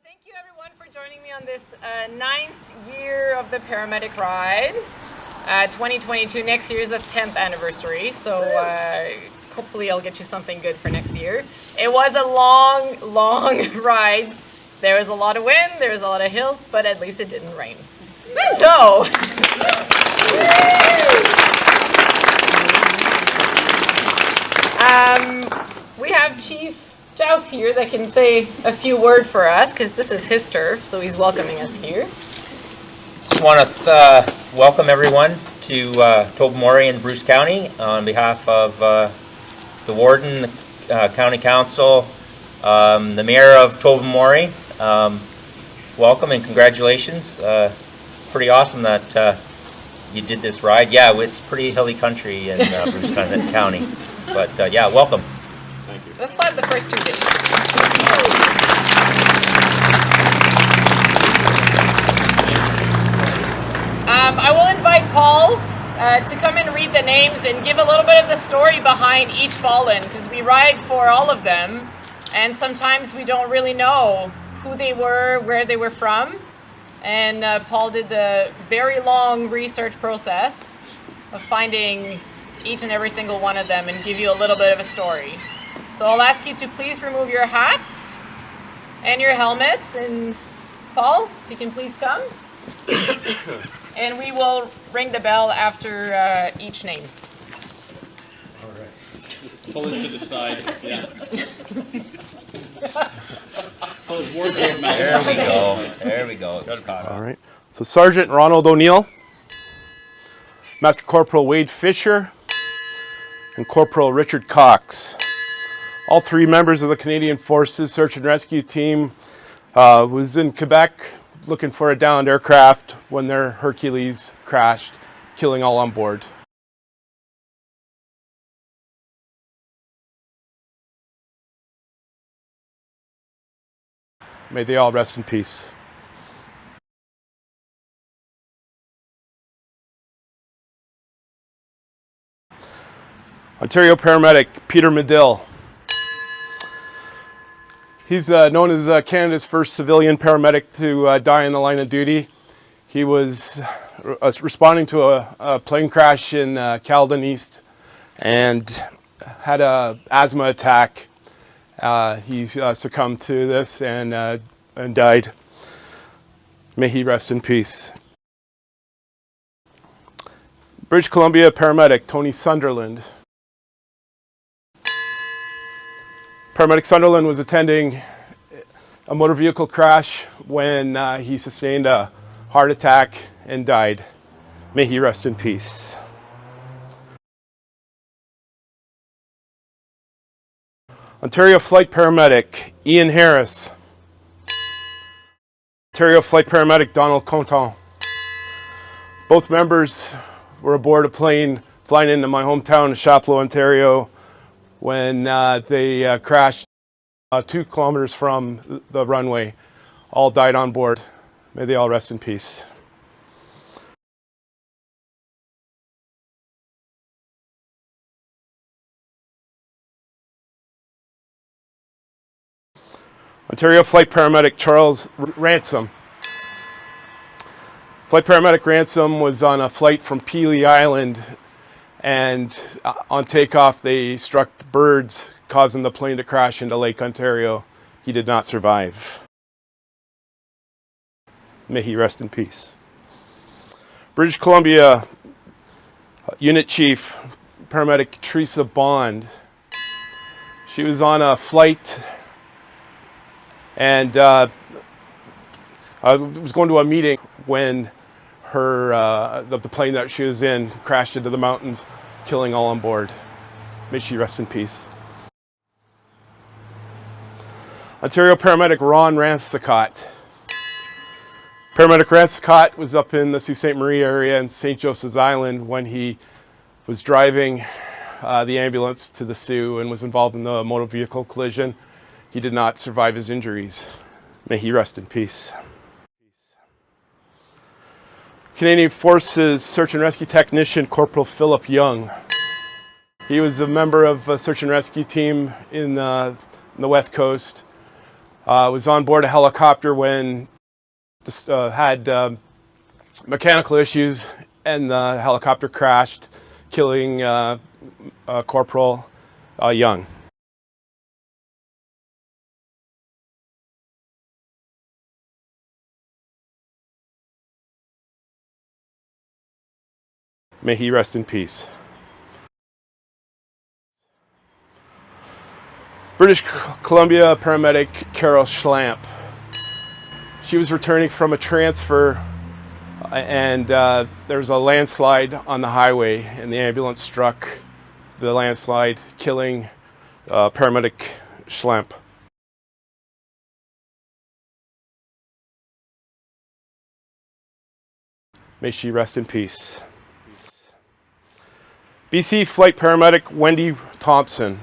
Thank you everyone for joining me on this 9th year of the Paramedic ride. 2022, next year is the 10th anniversary, so hopefully I'll get you something good for next year. It was a long ride. There was a lot of wind, there was a lot of hills, but at least it didn't rain. So, we have Chief Joust here that can say a few words for us, because this is his turf, so he's welcoming us here. Just want to welcome everyone to Tobermory and Bruce County on behalf of the Warden, the County Council, the Mayor of Tobermory. Welcome and congratulations. It's pretty awesome that you did this ride. Yeah, it's pretty hilly country in Bruce County, but yeah, welcome. Thank you. Let's slide the first two days. I will invite Paul to come and read the names and give a little bit of the story behind each fallen, because we ride for all of them, and sometimes we don't really know who they were, where they were from, and Paul did the very long research process of finding each and every single one of them and give you a little bit of a story. So I'll ask you to please remove your hats and your helmets, and Paul, if you can please come. And we will ring the bell after each name. All right. Pull it to the side. Yeah. Pull his wardrobe out. There we go. There we go. All right. So Sergeant Ronald O'Neill, Master Corporal Wade Fisher, and Corporal Richard Cox. All three members of the Canadian Forces Search and Rescue Team was in Quebec looking for a downed aircraft when their Hercules crashed, killing all on board. May they all rest in peace. Ontario Paramedic Peter Medill. He's known as Canada's first civilian paramedic to die in the line of duty. He was responding to a plane crash in Caledon East and had an asthma attack. He succumbed to this and died. May he rest in peace. British Columbia paramedic Tony Sunderland. Paramedic Sunderland was attending a motor vehicle crash when he sustained a heart attack and died. May he rest in peace. Ontario Flight Paramedic Ian Harris. Ontario Flight Paramedic Donald Conton. Both members were aboard a plane flying into my hometown of Chapleau, Ontario, when they crashed 2 kilometers from the runway. All died on board. May they all rest in peace. Ontario Flight Paramedic Charles Ransom. Flight Paramedic Ransom was on a flight from Pelee Island, and on takeoff they struck birds, causing the plane to crash into Lake Ontario. He did not survive. May he rest in peace. British Columbia Unit Chief Paramedic Teresa Bond. She was on a flight and was going to a meeting when the plane that she was in crashed into the mountains, killing all on board. May she rest in peace. Ontario Paramedic Ron Ransicott. Paramedic Ransicott was up in the Sault Ste. Marie area in St. Joseph's Island when he was driving the ambulance to the Sioux and was involved in the motor vehicle collision. He did not survive his injuries. May he rest in peace. Canadian Forces Search and Rescue Technician Corporal Philip Young. He was a member of a search and rescue team in the West Coast Was on board a helicopter when had mechanical issues, and the helicopter crashed, killing Corporal Young. May he rest in peace. British Columbia paramedic Carol Schlamp. She was returning from a transfer, and there was a landslide on the highway, and the ambulance struck the landslide, killing paramedic Schlamp. May she rest in peace. BC Flight Paramedic Wendy Thompson.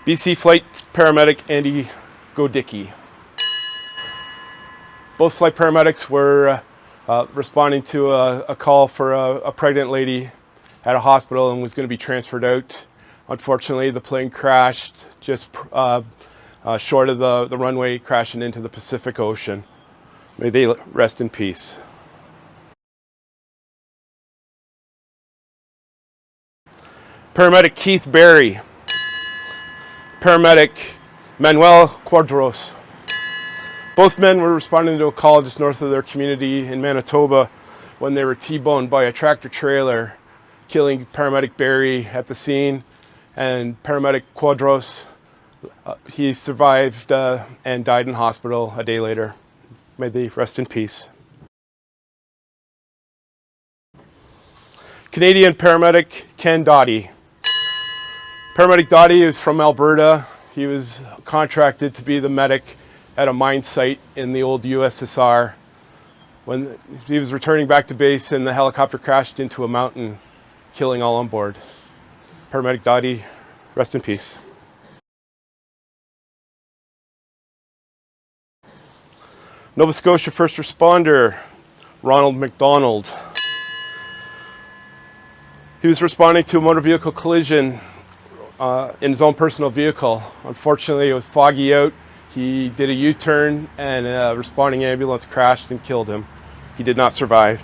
BC Flight Paramedic Andy Godicki. Both flight paramedics were responding to a call for a pregnant lady at a hospital and was going to be transferred out. Unfortunately, the plane crashed just short of the runway, crashing into the Pacific Ocean. May they rest in peace. Paramedic Keith Berry. Paramedic Manuel Quadros. Both men were responding to a call just north of their community in Manitoba when they were T-boned by a tractor trailer, killing paramedic Berry at the scene, and paramedic Quadros, he survived and died in hospital a day later. May they rest in peace. Canadian paramedic Ken Doughty. Paramedic Doughty is from Alberta. He was contracted to be the medic at a mine site in the old USSR. When he was returning back to base, and the helicopter crashed into a mountain, killing all on board. Paramedic Doughty, rest in peace. Nova Scotia first responder Ronald McDonald. He was responding to a motor vehicle collision in his own personal vehicle. Unfortunately, it was foggy out. He did a U-turn, and a responding ambulance crashed and killed him. He did not survive.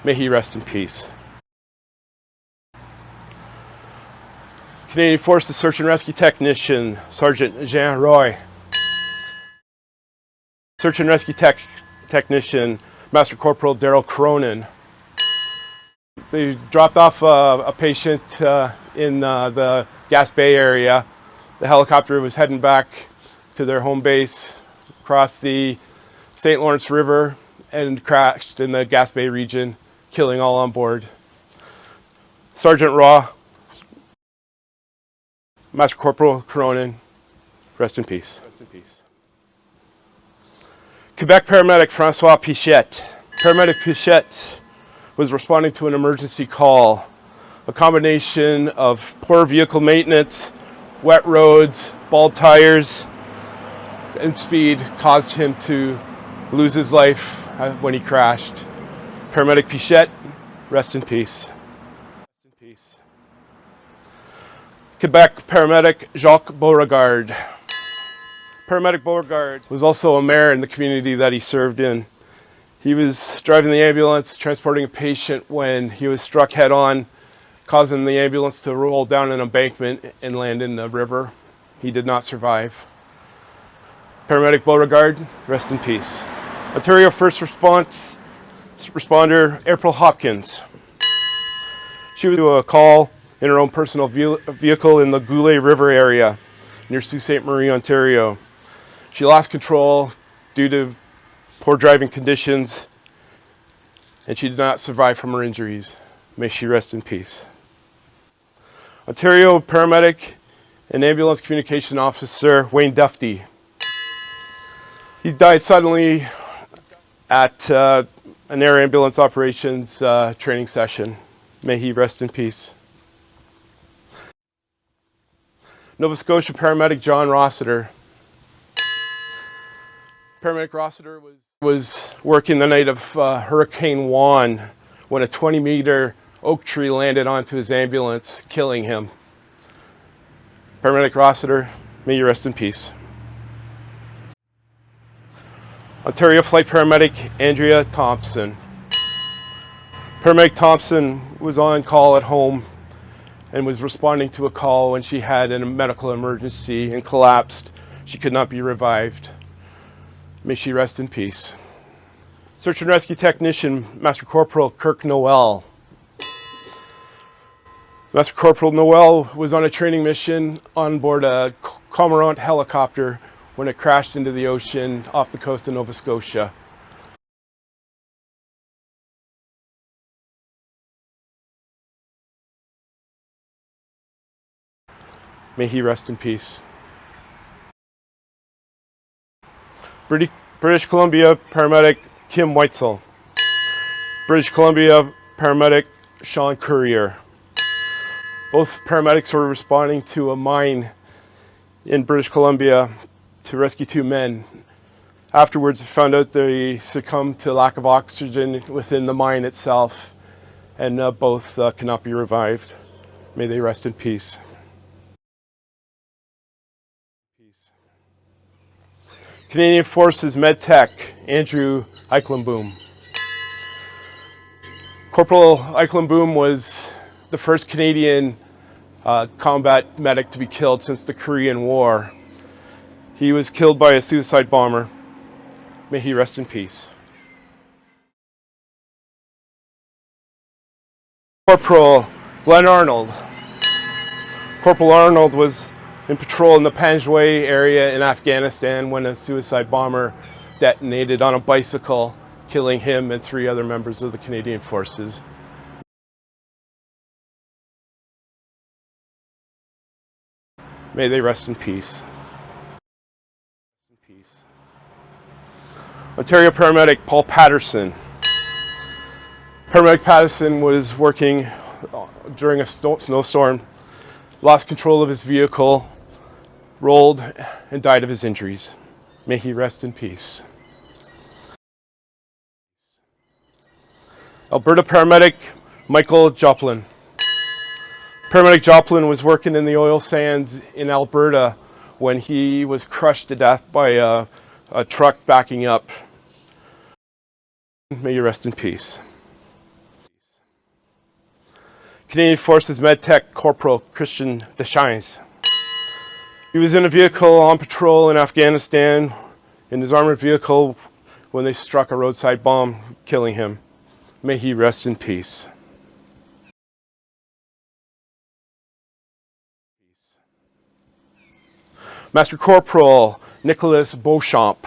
May he rest in peace. Canadian Forces Search and Rescue Technician Sergeant Jean Roy. Search and Rescue Technician Master Corporal Daryl Cronin. They dropped off a patient in the Gas Bay area. The helicopter was heading back to their home base across the St. Lawrence River and crashed in the Gas Bay region, killing all on board. Sergeant Raw, Master Corporal Cronin, rest in peace. Rest in peace. Quebec paramedic Francois Pichette. Paramedic Pichette was responding to an emergency call. A combination of poor vehicle maintenance, wet roads, bald tires, and speed caused him to lose his life when he crashed. Paramedic Pichette, rest in peace. Rest in peace. Quebec paramedic Jacques Beauregard. Paramedic Beauregard was also a mayor in the community that he served in. He was driving the ambulance, transporting a patient when he was struck head-on, causing the ambulance to roll down an embankment and land in the river. He did not survive. Paramedic Beauregard, rest in peace. Ontario First Response Responder April Hopkins. She was to a call in her own personal vehicle in the Goulet River area near Sault Ste. Marie, Ontario. She lost control due to poor driving conditions, and she did not survive from her injuries. May she rest in peace. Ontario paramedic and ambulance communication officer Wayne Duffy. He died suddenly at an air ambulance operations training session. May he rest in peace. Nova Scotia paramedic John Rossiter. Paramedic Rossiter was working the night of Hurricane Juan when a 20-meter oak tree landed onto his ambulance, killing him. Paramedic Rossiter, may you rest in peace. Ontario Flight Paramedic Andrea Thompson. Paramedic Thompson was on call at home and was responding to a call when she had a medical emergency and collapsed. She could not be revived. May she rest in peace. Search and Rescue Technician, Master Corporal Kirk Noel. Master Corporal Noel was on a training mission on board a Cormorant helicopter when it crashed into the ocean off the coast of Nova Scotia. May he rest in peace. British Columbia Paramedic Kim Weitzel. British Columbia Paramedic Sean Courier. Both paramedics were responding to a mine in British Columbia to rescue 2 men. Afterwards, found out they succumbed to lack of oxygen within the mine itself, and both cannot be revived. May they rest in peace. Canadian Forces MedTech Andrew Eichenboom. Corporal Eichenboom was the first Canadian combat medic to be killed since the Korean War. He was killed by a suicide bomber. May he rest in peace. Corporal Glenn Arnold. Corporal Arnold was in patrol in the Panjwai area in Afghanistan when a suicide bomber detonated on a bicycle, killing him and 3 other members of the Canadian Forces. May they rest in peace. Ontario Paramedic Paul Patterson. Paramedic Patterson was working during a snowstorm, lost control of his vehicle, rolled, and died of his injuries. May he rest in peace. Alberta Paramedic Michael Joplin. Paramedic Joplin was working in the oil sands in Alberta when he was crushed to death by a truck backing up. May you rest in peace. Canadian Forces MedTech Corporal Christian Deschines. He was in a vehicle on patrol in Afghanistan in his armored vehicle when they struck a roadside bomb, killing him. May he rest in peace. Master Corporal Nicholas Beauchamp.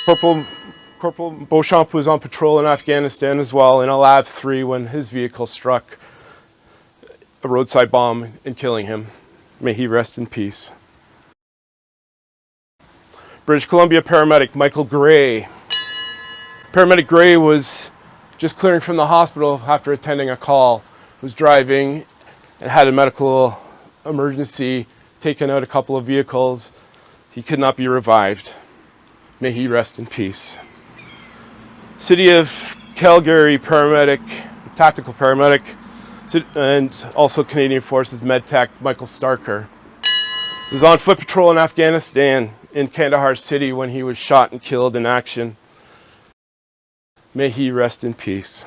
Corporal Beauchamp was on patrol in Afghanistan as well in a Lab 3 when his vehicle struck a roadside bomb and killing him. May he rest in peace. British Columbia Paramedic Michael Gray. Paramedic Gray was just clearing from the hospital after attending a call, was driving and had a medical emergency, taken out a couple of vehicles. He could not be revived. May he rest in peace. City of Calgary Paramedic, Tactical Paramedic, and also Canadian Forces MedTech Michael Starker. He was on foot patrol in Afghanistan in Kandahar City when he was shot and killed in action. May he rest in peace.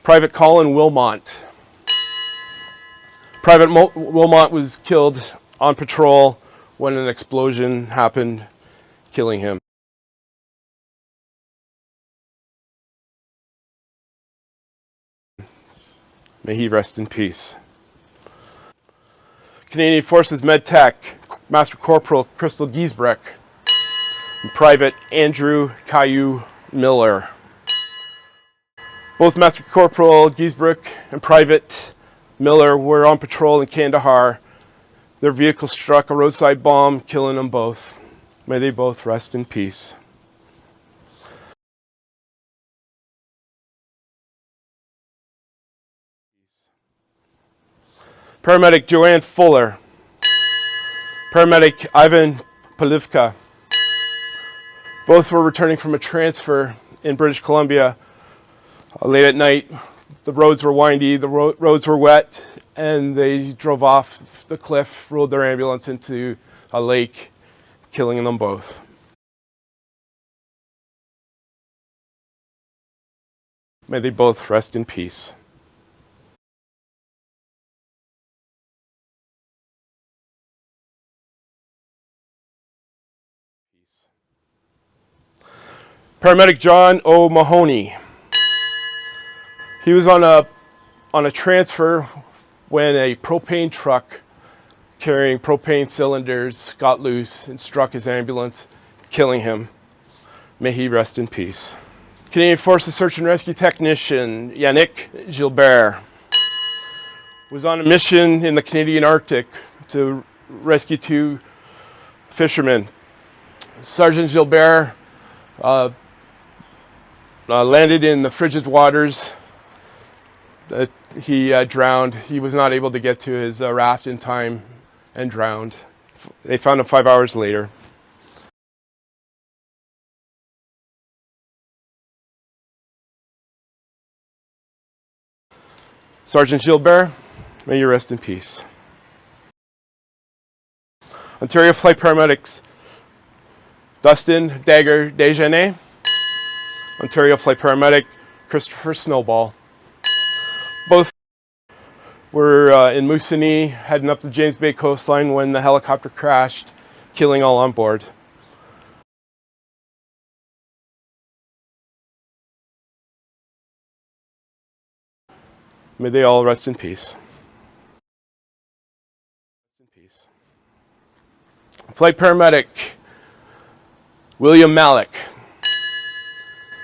Private Colin Wilmot. Private Wilmot was killed on patrol when an explosion happened, killing him. May he rest in peace. Canadian Forces MedTech Master Corporal Crystal Giesbrecht and Private Andrew Caillou Miller. Both Master Corporal Giesbrecht and Private Miller were on patrol in Kandahar. Their vehicle struck a roadside bomb, killing them both. May they both rest in peace. Paramedic Joanne Fuller. Paramedic Ivan Polivka. Both were returning from a transfer in British Columbia late at night. The roads were windy, the roads were wet, and they drove off the cliff, rolled their ambulance into a lake, killing them both. May they both rest in peace. Paramedic John O. Mahoney. He was on a transfer when a propane truck carrying propane cylinders got loose and struck his ambulance, killing him. May he rest in peace. Canadian Forces Search and Rescue Technician Yannick Gilbert was on a mission in the Canadian Arctic to rescue 2 fishermen. Sergeant Gilbert landed in the frigid waters. He drowned. He was not able to get to his raft in time and drowned. They found him 5 hours later. Sergeant Gilbert, may you rest in peace. Ontario Flight Paramedics Dustin Dagger Desjardins. Ontario Flight Paramedic Christopher Snowball. Both were in Moosonee, heading up the James Bay coastline when the helicopter crashed, killing all on board. May they all rest in peace. Flight Paramedic William Malik.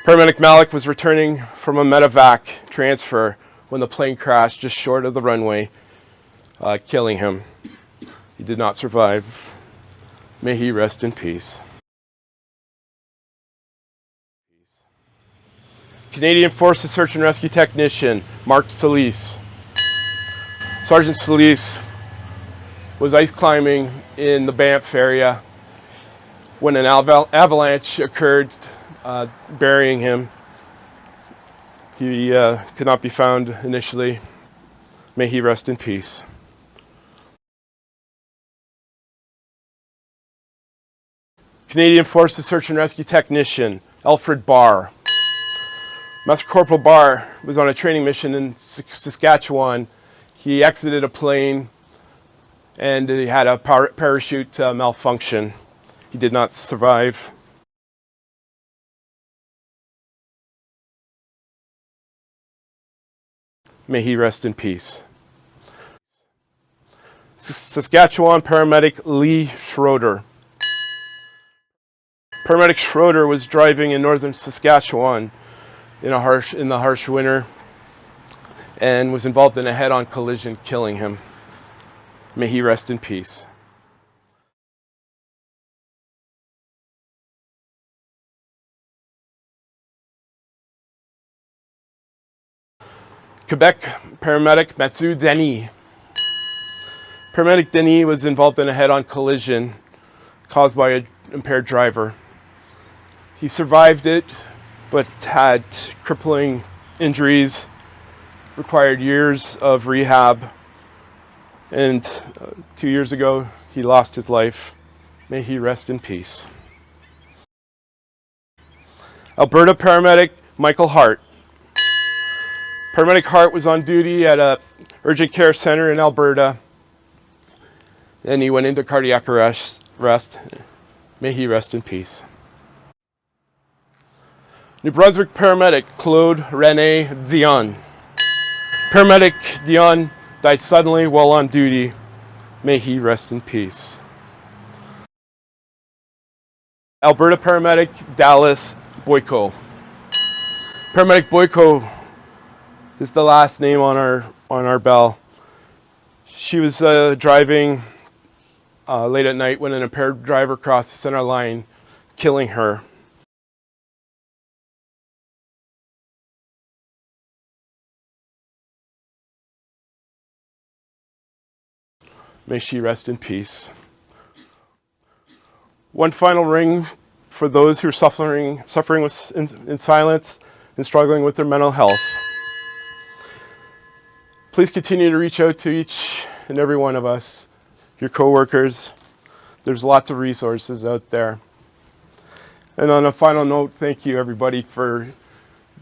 Paramedic Malik was returning from a medevac transfer when the plane crashed just short of the runway, killing him. He did not survive. May he rest in peace. Canadian Forces Search and Rescue Technician Mark Solis. Sergeant Solis was ice climbing in the Banff area when an avalanche occurred, burying him. He could not be found initially. May he rest in peace. Canadian Forces Search and Rescue Technician Alfred Barr. Master Corporal Barr was on a training mission in Saskatchewan. He exited a plane and he had a parachute malfunction. He did not survive. May he rest in peace. Saskatchewan Paramedic Lee Schroeder. Paramedic Schroeder was driving in northern Saskatchewan in the harsh winter and was involved in a head-on collision, killing him. May he rest in peace. Quebec Paramedic Mathieu Denis. Paramedic Denis was involved in a head-on collision caused by an impaired driver. He survived it, but had crippling injuries, required years of rehab, and 2 years ago he lost his life. May he rest in peace. Alberta Paramedic Michael Hart. Paramedic Hart was on duty at a urgent care center in Alberta, and he went into cardiac arrest. May he rest in peace. New Brunswick Paramedic Claude Rene Dion. Paramedic Dion died suddenly while on duty. May he rest in peace. Alberta Paramedic Dallas Boyko. Paramedic Boyko is the last name on our bell. She was driving late at night when an impaired driver crossed the center line, killing her. May she rest in peace. One final ring for those who are suffering in silence and struggling with their mental health. please continue to reach out to each and every one of us, your coworkers. There's lots of resources out there. And on a final note, thank you everybody for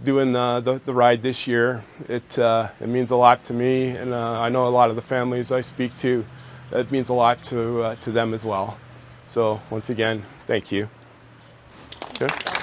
doing the ride this year. It means a lot to me, and I know a lot of the families I speak to, it means a lot to them as well. So once again, thank you. Okay.